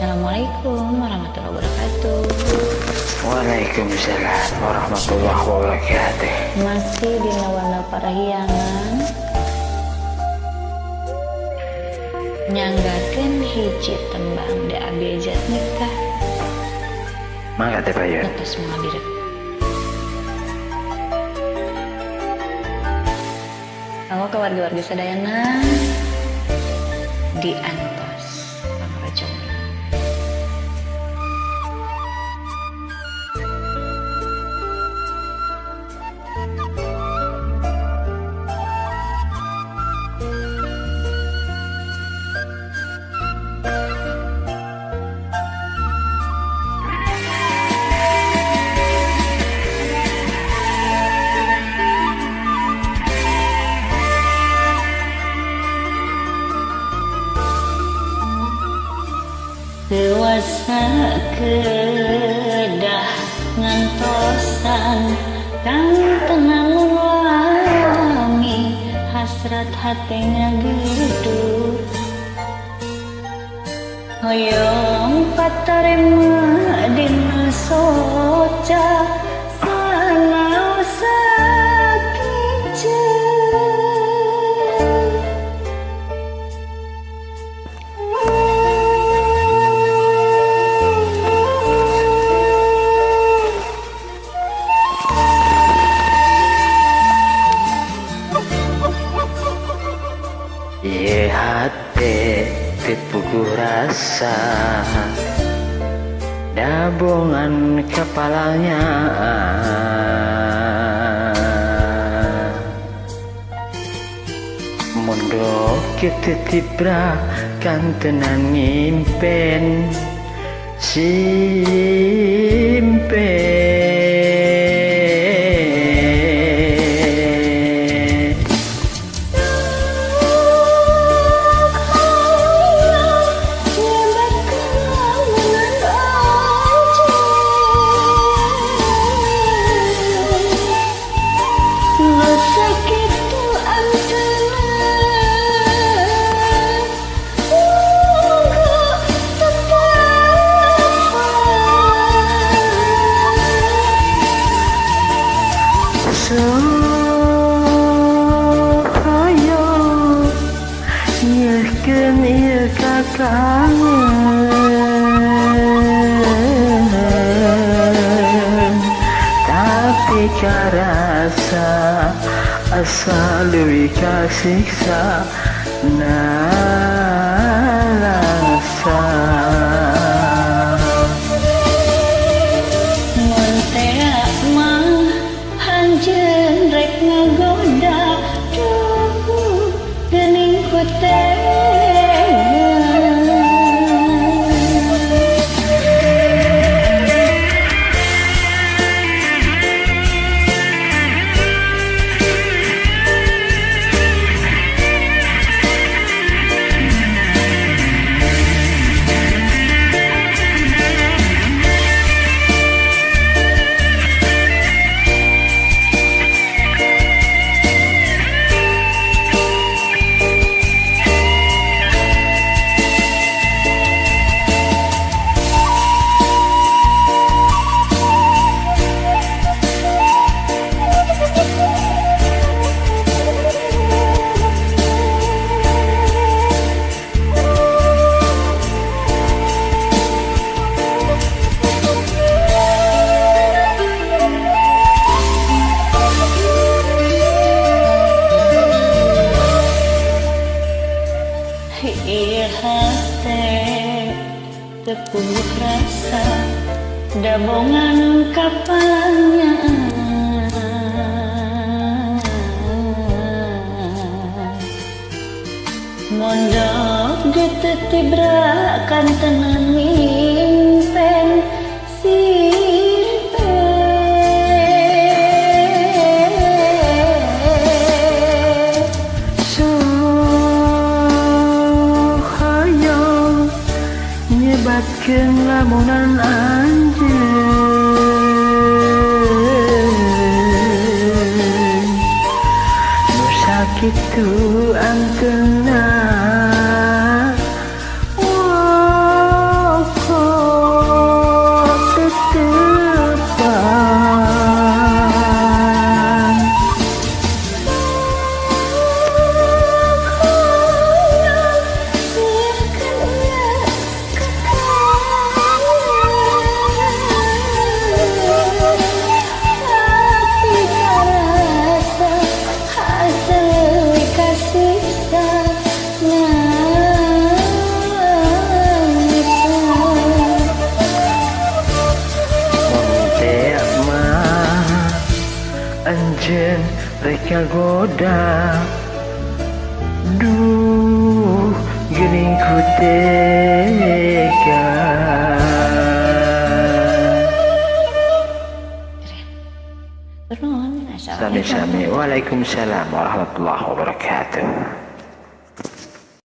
Assalamualaikum warahmatullahi wabarakatuh. Waalaikumsalam warahmatullahi wabarakatuh. Masih di Warna Parahyangan nyanggakeun hiji tembang da abjad nikah. Mangga teh Payun. Atas semua direk. Kanggo ke warga-warga sadayana diantos pangrajong. Dewasa kedah ngantosan kang tenang wangi hasrat hati ngageduh hoyong patarema dina soca sanaosa kiceun. Ye hati tipuku rasa dabongan kepalanya mondok kita tibra kan tenan ngimpen simpen. Kangen tapi karasa asa leuwih kasiksa narasa Mun tea mah hanjeun rek ngagoda duh geuning ku tepung rasa dabongan kapalnya mondok getitibra kan tenan mimpen nyebatkeun lamunan anjeun nu sakitu anteunna oh jen reka goda. Duh, gening ku tega. Turun, Sami-sami. Waalaikumsalam warahmatullahi wabarakatuh.